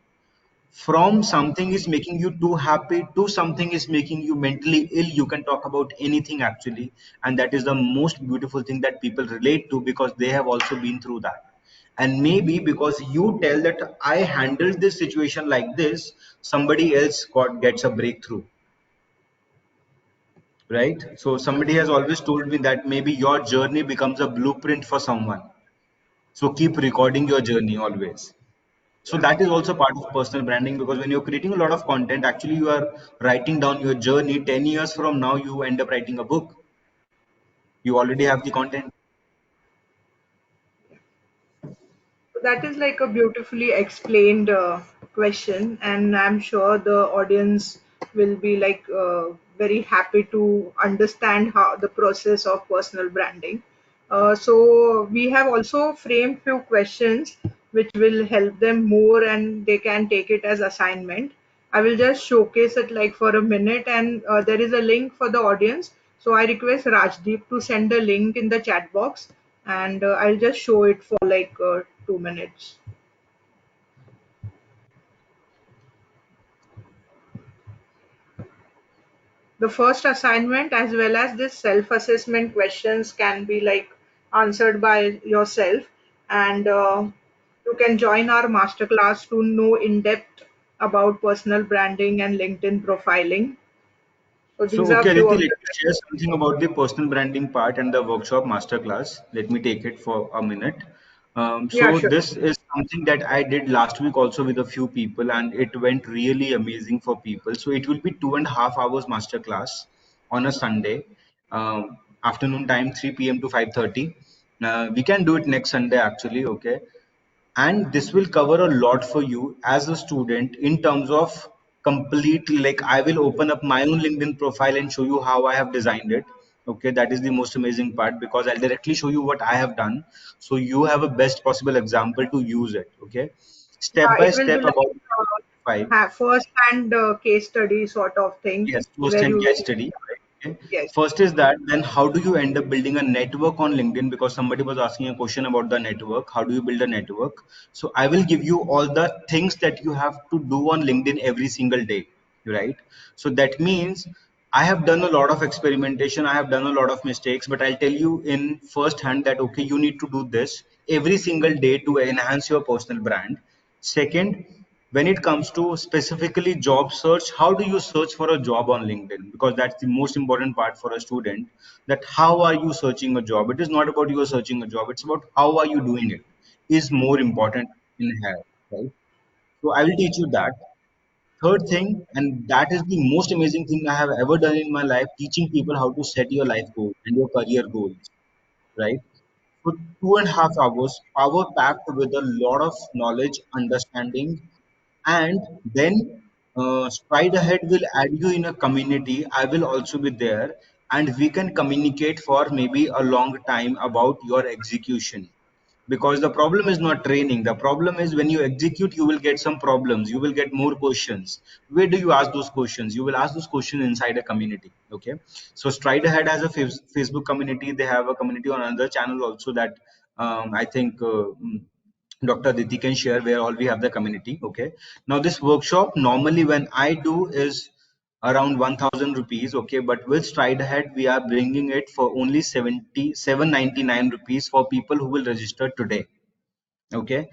From something is making you too happy to something is making you mentally ill, you can talk about anything actually. And that is the most beautiful thing that people relate to because they have also been through that. And maybe because you tell that I handled this situation like this, somebody else gets a breakthrough, right? So somebody has always told me that maybe your journey becomes a blueprint for someone. So keep recording your journey always. So Yeah. that is also part of personal branding because when you're creating a lot of content, actually you are writing down your journey. 10 years from now, you end up writing a book. You already have the content. So that is like a beautifully explained question, and I'm sure the audience will be like very happy to understand how the process of personal branding. So we have also framed few questions which will help them more, and they can take it as assignment. I will just showcase it like for a minute, and there is a link for the audience. So I request Rajdeep to send a link in the chat box, and I'll just show it for like 2 minutes. The first assignment as well as this self-assessment questions can be like answered by yourself, and you can join our masterclass to know in depth about personal branding and LinkedIn profiling. So So, these are okay, few Aditi, of let the me share something about the personal branding part and the workshop masterclass. Let me take it for a minute. yeah, So, sure. this is something that I did last week also with a few people, and it went really amazing for people. So, it will be 2.5 hours masterclass on a Sunday, afternoon time, 3 p.m. to 5:30. We can do it next Sunday actually, okay? And this will cover a lot for you as a student in terms of completely, like I will open up my own LinkedIn profile and show you how I have designed it. Okay, that is the most amazing part because I'll directly show you what I have done, so you have a best possible example to use it. Okay, step Yeah, by it will be step like about five. first hand case study sort of thing Yes, post where and you case will, study. Okay. yes. First is that, then how do you end up building a network on LinkedIn? Because somebody was asking a question about the network. How do you build a network? So I will give you all the things that you have to do on LinkedIn every single day, right? So that means I have done a lot of experimentation. I have done a lot of mistakes, but I'll tell you in first hand that, okay, you need to do this every single day to enhance your personal brand. Second, when it comes to specifically job search, how do you search for a job on LinkedIn? Because that's the most important part for a student, that how are you searching a job? It is not about you are searching a job, it's about how are you doing it is more important in here, right? So I will teach you that. Third thing, and that is the most amazing thing I have ever done in my life, teaching people how to set your life goals and your career goals, right? So 2.5 hours, power packed with a lot of knowledge, understanding, and then Stride Ahead will add you in a community. I will also be there, and we can communicate for maybe a long time about your execution. Because the problem is not training. The problem is when you execute, you will get some problems. You will get more questions. Where do you ask those questions? You will ask those questions inside a community. Okay. So Stride Ahead has a Facebook community. They have a community on another channel also that I think Dr. Aditi can share, where all we have the community. Okay. Now this workshop normally when I do is around 1000 rupees. Okay, but with Stride Ahead we are bringing it for only 77.99 rupees for people who will register today. Okay,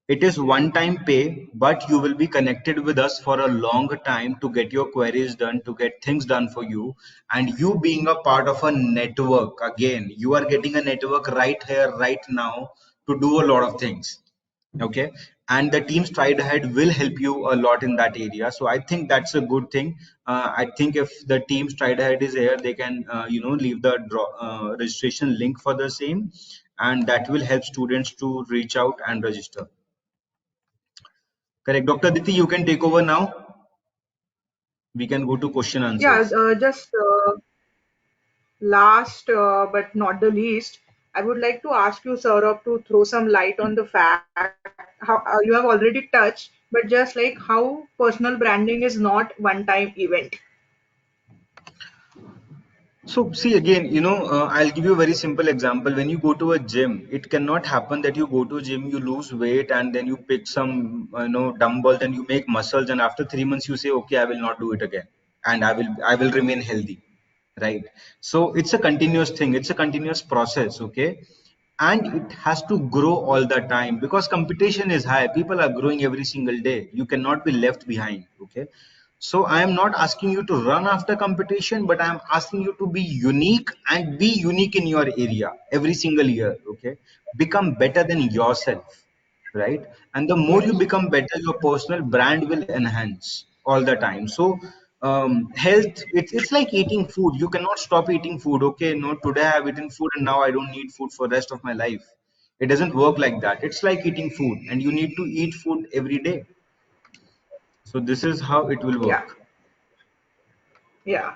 it is one time pay, but you will be connected with us for a long time to get your queries done, to get things done for you. And you being a part of a network, again you are getting a network right here right now to do a lot of things. Okay, and the team stride ahead will help you a lot in that area. So I think that's a good thing. I think if the team stride ahead is here, they can leave the registration link for the same, and that will help students to reach out and register. Correct. Dr. Aditi, you can take over now. We can go to question Yeah, answers. just last but not the least, I would like to ask you, Saurabh, to throw some light on the fact how you have already touched, but just like how personal branding is not one-time event. So see again, I'll give you a very simple example. When you go to a gym, it cannot happen that you go to gym, you lose weight, and then you pick some, dumbbells and you make muscles, and after 3 months you say, okay, I will not do it again, and I will remain healthy, right? So it's a continuous thing. It's a continuous process, okay? And it has to grow all the time because competition is high. People are growing every single day. You cannot be left behind, okay? So I am not asking you to run after competition, but I am asking you to be unique and be unique in your area every single year, okay? Become better than yourself, right? And the more you Yes. become better, your personal brand will enhance all the time. So health, it's like eating food. You cannot stop eating food. Okay, no, today I have eaten food and now I don't need food for rest of my life. It doesn't work like that. It's like eating food, and you need to eat food every day. So this is how it will Yeah, work. yeah.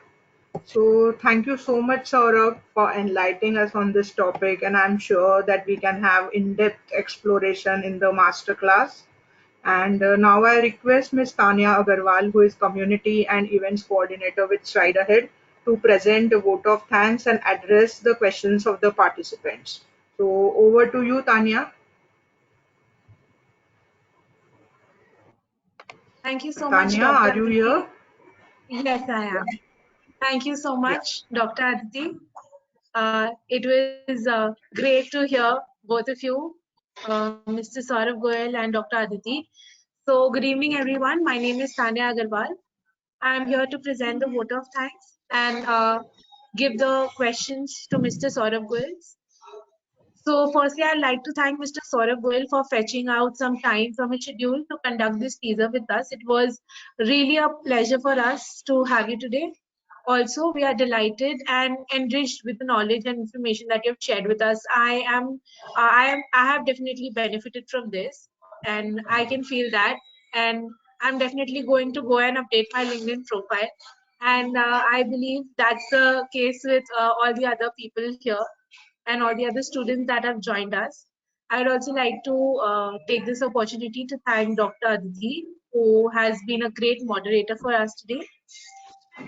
So thank you so much, Saurabh, for enlightening us on this topic, and I'm sure that we can have in-depth exploration in the masterclass. And now I request Ms. Tanya Agarwal, who is Community and Events Coordinator with Stride Ahead, to present a vote of thanks and address the questions of the participants. So over to you, Tanya. Thank you so much, Tanya, Dr. are you here? Aditi. Yes, I am. Thank you so Yeah. much, Dr. Aditi. It was great to hear both of you, Mr. Saurav Goyal and Dr. Aditi. So, good evening, everyone. My name is Tanya Agarwal. I am here to present the vote of thanks and give the questions to Mr. Saurav Goyal. So, firstly, I'd like to thank Mr. Saurabh Goyal for fetching out some time from his schedule to conduct this teaser with us. It was really a pleasure for us to have you today. Also, we are delighted and enriched with the knowledge and information that you have shared with us. I have definitely benefited from this, and I can feel that. And I'm definitely going to go and update my LinkedIn profile. And I believe that's the case with all the other people here and all the other students that have joined us. I would also like to take this opportunity to thank Dr. Aditi, who has been a great moderator for us today.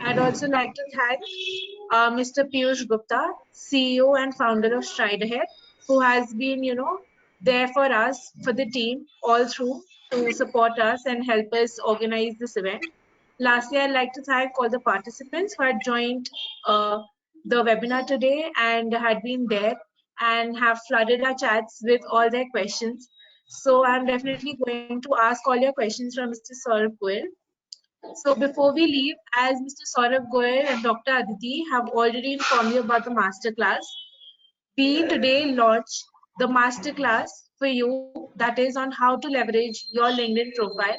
I'd also like to thank Mr. Piyush Gupta, CEO and founder of Stride Ahead, who has been, there for us, for the team, all through to support us and help us organize this event. Lastly, I'd like to thank all the participants who had joined the webinar today and had been there and have flooded our chats with all their questions. So I'm definitely going to ask all your questions from Mr. Saurabh Goel. So before we leave, as Mr. Saurabh Goel and Dr. Aditi have already informed you about the masterclass, we today launch the masterclass for you that is on how to leverage your LinkedIn profile.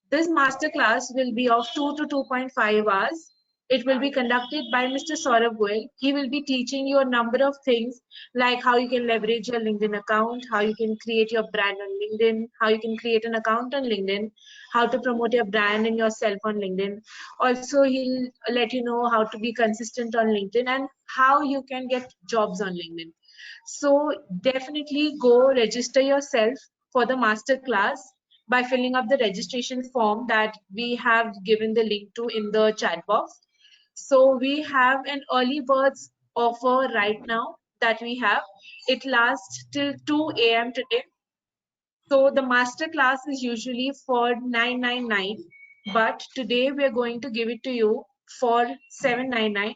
This masterclass will be of 2 to 2.5 hours. It will be conducted by Mr. Saurabh Goel. He will be teaching you a number of things like how you can leverage your LinkedIn account, how you can create your brand on LinkedIn, how you can create an account on LinkedIn, how to promote your brand and yourself on LinkedIn. Also, he'll let you know how to be consistent on LinkedIn and how you can get jobs on LinkedIn. So definitely go register yourself for the master class by filling up the registration form that we have given the link to in the chat box. So we have an early birds offer right now that we have. It lasts till 2 a.m. today. So the master class is usually for 999, but today we are going to give it to you for 799.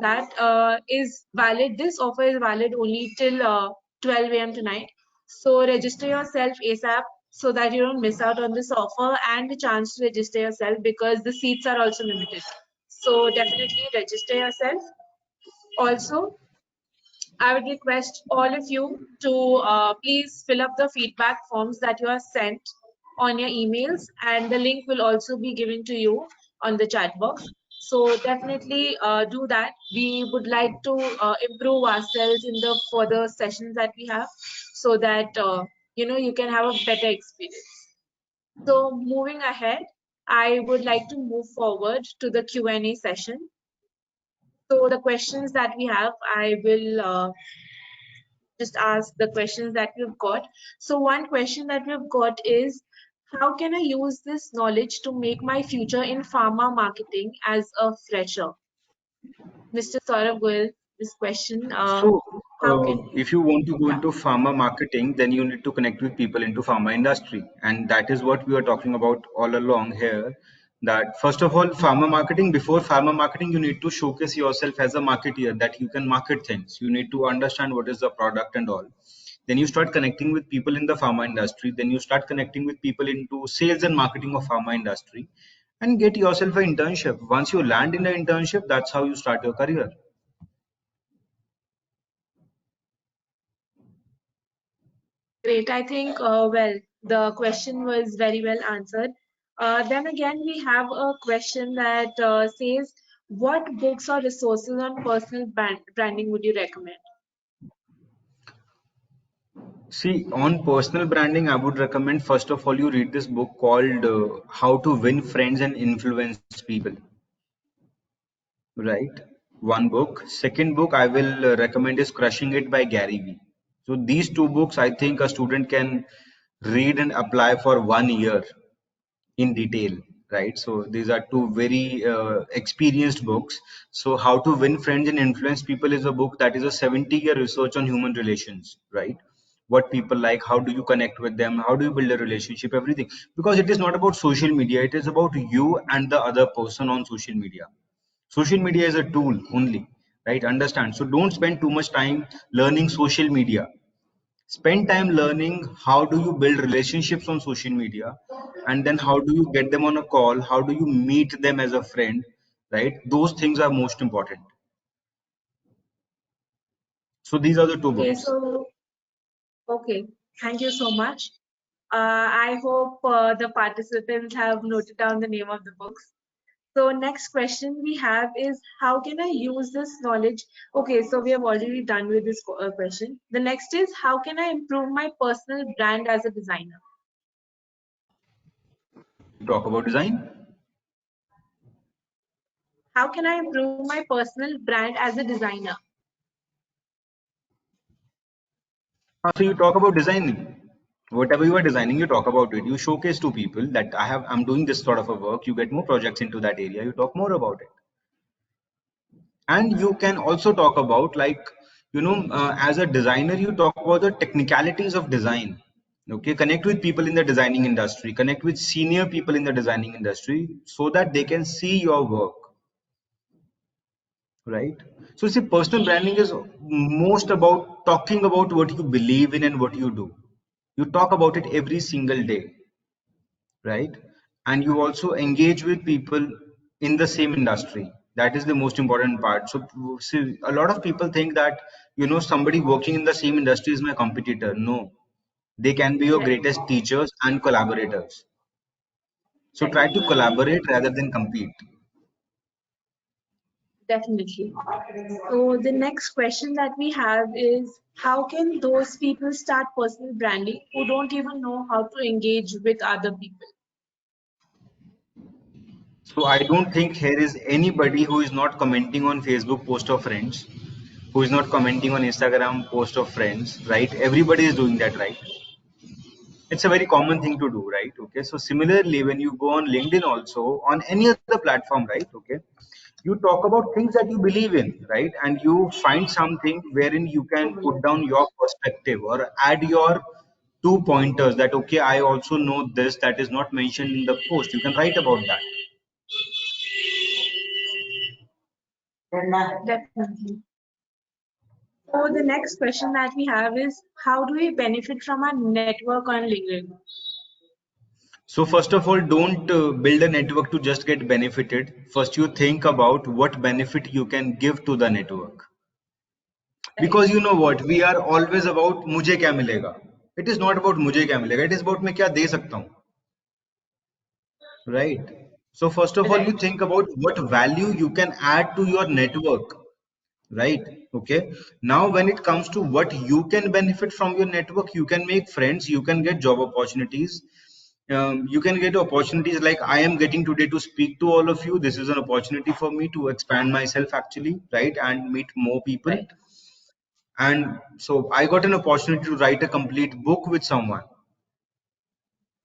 That is valid. This offer is valid only till 12 a.m. tonight. So register yourself ASAP so that you don't miss out on this offer and the chance to register yourself because the seats are also limited. So definitely register yourself. Also, I would request all of you to please fill up the feedback forms that you are sent on your emails, and the link will also be given to you on the chat box. So definitely do that. We would like to improve ourselves in the further sessions that we have, so that you can have a better experience. So moving ahead, I would like to move forward to the Q&A session. So the questions that we have, I will just ask the questions that we've got. So one question that we've got is, how can I use this knowledge to make my future in pharma marketing as a fresher? Mr. Saurabh Goel, this question, So, how can if you want to go yeah, into pharma marketing, then you need to connect with people into pharma industry, and that is what we are talking about all along here. That first of all, pharma marketing. Before pharma marketing, you need to showcase yourself as a marketeer, that you can market things. You need to understand what is the product and all. Then you start connecting with people in the pharma industry. Then you start connecting with people into sales and marketing of pharma industry, and get yourself an internship. Once you land in an internship, that's how you start your career. great. I think, well, the question was very well answered. Then again, we have a question that says, what books or resources on personal branding would you recommend? See, on personal branding, I would recommend first of all you read this book called How to Win Friends and Influence People. Right? One book. Second book I will recommend is Crushing It by Gary Vee. So these two books I think a student can read and apply for 1 year in detail, right? So these are two very experienced books. So How to Win Friends and Influence People is a book that is a 70-year research on human relations, right? What people like, how do you connect with them, how do you build a relationship, everything. Because it is not about social media, it is about you and the other person on social media. Social media is a tool only, right? Understand? So don't spend too much time learning social media. Spend time learning how do you build relationships on social media, and then how do you get them on a call, how do you meet them as a friend, right? Those things are most important. So these are the two Okay, books. so okay, thank you so much. I hope the participants have noted down the name of the books. So next question we have is, how can I use this knowledge? Okay, so we have already done with this question. The next is, how can I improve my personal brand as a designer? Talk about design. How can I improve my personal brand as a designer? So you talk about designing. Whatever you are designing, you talk about it. You showcase to people that I'm doing this sort of a work. You get more projects into that area. You talk more about it. And you can also talk about, like, as a designer, you talk about the technicalities of design. Okay, connect with people in the designing industry, connect with senior people in the designing industry, so that they can see your work, right? So see, personal branding is most about talking about what you believe in and what you do. You talk about it every single day, right? And you also engage with people in the same industry. That is the most important part. So see, a lot of people think that somebody working in the same industry is my competitor. No, they can be your Right, greatest teachers and collaborators. So right. try to collaborate rather than compete. Definitely. So the next question that we have is, how can those people start personal branding who don't even know how to engage with other people? So I don't think here is anybody who is not commenting on Facebook post of friends, who is not commenting on Instagram post of friends, right? Everybody is doing that, right? It's a very common thing to do, right? Okay, so similarly, when you go on LinkedIn, also on any other platform, right? Okay, you talk about things that you believe in, right? And you find something wherein you can put down your perspective or add your two pointers, that okay, I also know this that is not mentioned in the post. You can write about that. Definitely. So the next question that we have is, how do we benefit from our network on LinkedIn? So first of all, don't build a network to just get benefited. First, you think about what benefit you can give to the network. Because you know what, we are always about मुझे क्या मिलेगा. It is not about मुझे क्या मिलेगा. It is about मैं क्या दे सकता हूँ. Right. So first of all, you Right. think about what value you can add to your network. Right. Okay. Now, when it comes to what you can benefit from your network, you can make friends, you can get job opportunities. You can get opportunities like I am getting today to speak to all of you. This is an opportunity for me to expand myself actually, right, and meet more people. Right. And so I got an opportunity to write a complete book with someone.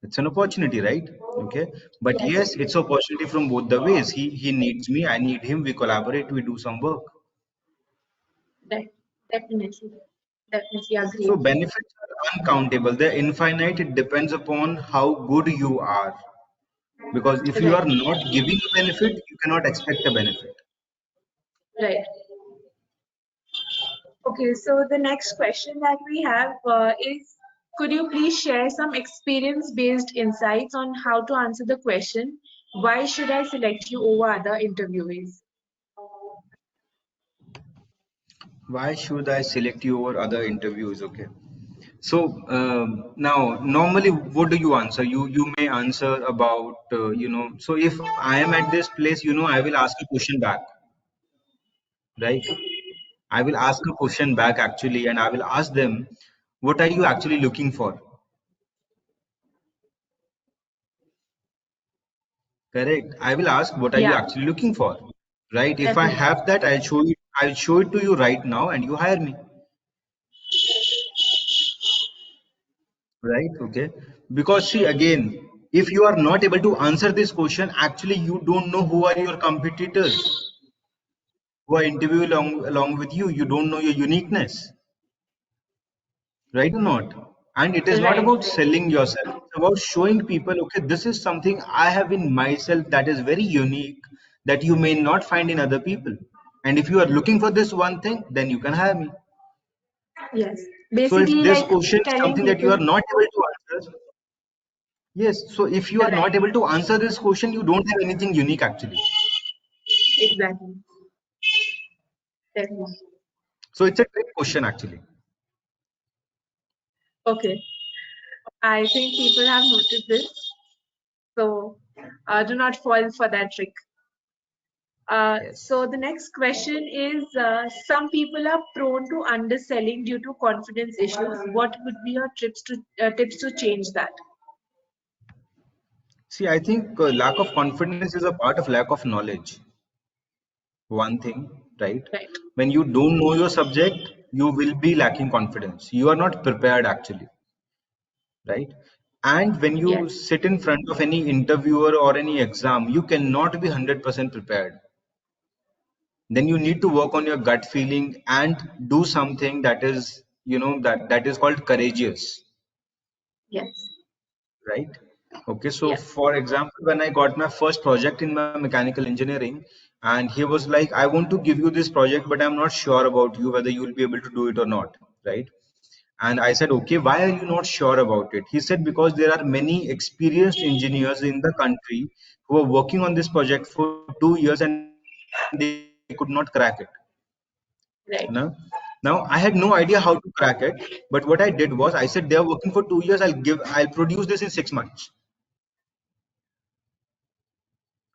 It's an opportunity, right? Okay. But Yes. yes, it's opportunity from both the ways. He needs me, I need him, we collaborate, we do some work. Right. Definitely. Definitely So agreed. benefits are uncountable. They're infinite. It depends upon how good you are. Because if you are Right. not giving a benefit, you cannot expect a benefit. Right. Okay, so the next question that we have is, could you please share some experience-based insights on how to answer the question, why should I select you over other interviewees? Why should I select you over other interviews? Okay. So now, normally, what do you answer? You may answer about So if I am at this place, I will ask a question back, right? I will ask a question back actually, and I will ask them, what are you actually looking for? Correct. I will ask, what are you Yeah, actually looking for? Right? If I definitely. have that, I'll show it to you right now, and you hire me. Right? Okay. Because see again, if you are not able to answer this question, actually you don't know who are your competitors who are interviewing along with you. You don't know your uniqueness, right or not? And it is not Right, about selling yourself. It's about showing people, okay, this is something I have in myself that is very unique that you may not find in other people. And if you are looking for this one thing, then you can hire me. yes. So if Basically, this like question is telling something that you are people, not able to answer, yes. So if you are right, not able to answer this question, you don't have anything unique actually. exactly, definitely. So it's a trick question actually. Okay, I think people have noted this, so do not fall for that trick. So Yes. the next question is, some people are prone to underselling due to confidence issues. What would be your tips to change that? See, I think lack of confidence is a part of lack of knowledge. One thing, right? Right. When you don't know your subject, you will be lacking confidence. You are not prepared actually, right? And when you Yes. sit in front of any interviewer or any exam, you cannot be 100% prepared. Then you need to work on your gut feeling and do something that is, that is called courageous, Yes. right? Okay, so Yeah. for example, when I got my first project in my mechanical engineering, and he was like, I want to give you this project, but I'm not sure about you whether you will be able to do it or not, right? And I said, okay, why are you not sure about it? He said, because there are many experienced engineers in the country who are working on this project for 2 years and they could not crack it. Right. Now, now I had no idea how to crack it, but what I did was I said they are working for 2 years. I'll produce this in 6 months,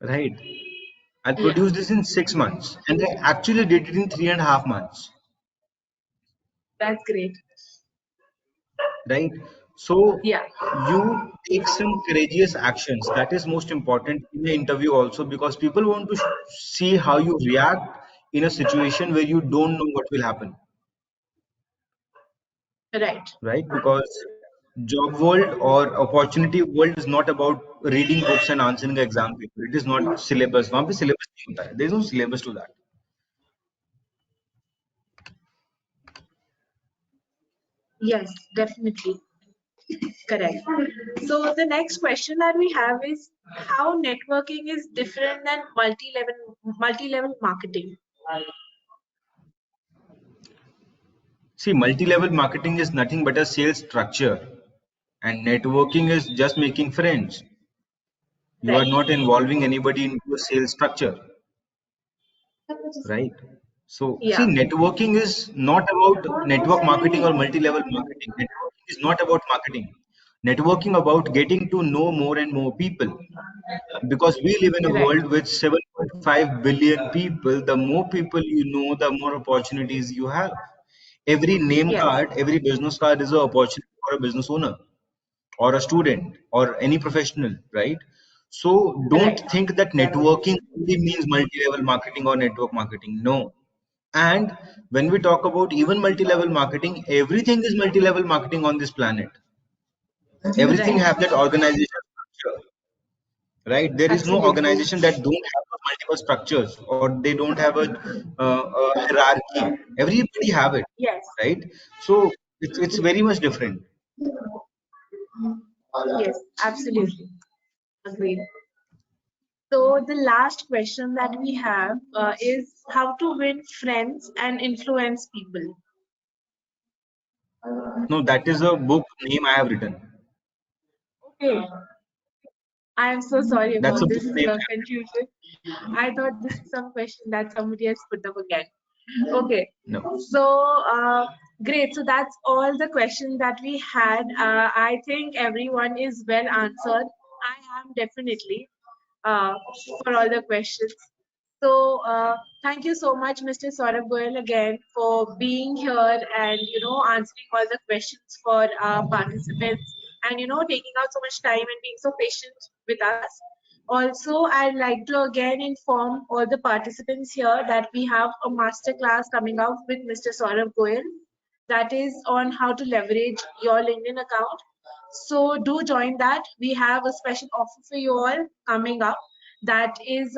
right? I'll Yeah. produce this in 6 months, and I actually did it in 3.5 months, That's great. right? So Yeah. you take some courageous actions. That is most important in the interview also because people want to see how you react in a situation where you don't know what will happen, Right. right? Because job world or opportunity world is not about reading books and answering the exam paper. It is not syllabus. वहाँ पे syllabus नहीं होता है. There is no syllabus to that. Yes, definitely. Correct. So the next question that we have is, how networking is different than multi-level marketing. See, multi-level marketing is nothing but a sales structure, and networking is just making friends. You are Right. not involving anybody into a sales structure, right? So see, Yeah. networking is not about network marketing or multi-level marketing. Networking is not about marketing. Networking about getting to know more and more people. Because we live in a Right. world with 7.5 billion people. The more people you know, the more opportunities you have. Every name Yes. card, every business card is an opportunity for a business owner or a student or any professional, right? So don't Right. think that networking only means multi-level marketing or network marketing. No. And when we talk about even multi-level marketing, everything is multi-level marketing on this planet. Everything Right. have that organization structure, right? There is no Absolutely. organization that don't have those multiple structures or they don't have a hierarchy. Everybody have it, Yes. right? So it's very much different. Yes. Absolutely. Agreed. So the last question that we have is how to win friends and influence people. No, that is a book name I have written. Okay. I am so sorry That's a about book this name. confusion. I thought this is some question that somebody has put up again. Okay. No. So, great. So that's all the questions that we had. I think everyone is well answered. I am definitely uh, for all the questions. So, thank you so much, Mr. Saurabh Goyal, again for being here and answering all the questions for our participants and taking out so much time and being so patient with us. Also, I'd like to again inform all the participants here that we have a master class coming up with Mr. Saurabh Goyal that is on how to leverage your LinkedIn account. So do join that. We have a special offer for you all coming up. That is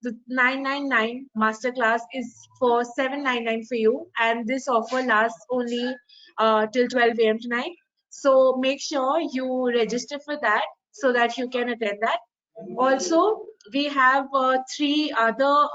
the 999 masterclass is for 799 for you, and this offer lasts only till 12 a.m. tonight. So make sure you register for that so that you can attend that. Also, we have three other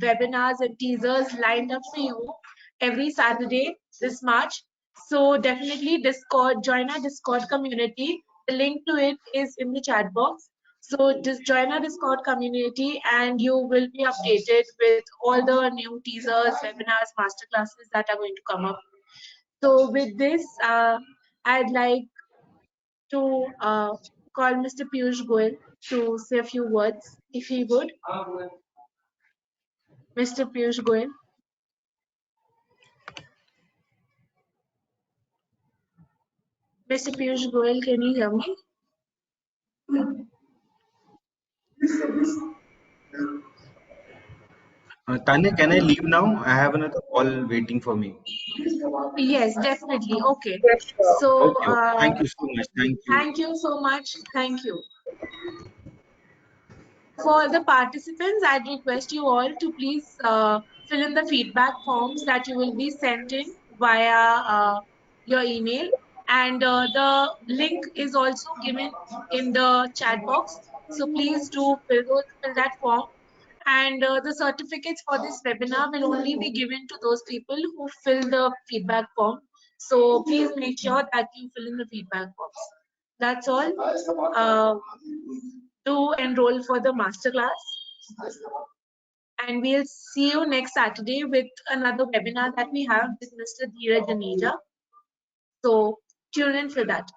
webinars and teasers lined up for you every Saturday this March. So definitely Discord, join our Discord community. The link to it is in the chat box. So just join our Discord community and you will be updated with all the new teasers, webinars, masterclasses that are going to come up. So with this, I'd like to call Mr. Piyush Goyal to say a few words, if he would. Mr. Piyush Goyal. Mr. Piyush Goyal, can you hear me? Tanya, can I leave now? I have another call waiting for me. Yes, definitely. Okay. Yes, sure. So, Okay, okay. Thank you so much. Thank you. thank you so much. Thank you. For the participants, I'd request you all to please fill in the feedback forms that you will be sent in via your email. And the link is also given in the chat box. So please do fill that form. And the certificates for this webinar will only be given to those people who fill the feedback form. So please make sure that you fill in the feedback forms. That's all. To enroll for the masterclass. And we'll see you next Saturday with another webinar that we have with Mr. Dheeraj Janeja. So tune in for that.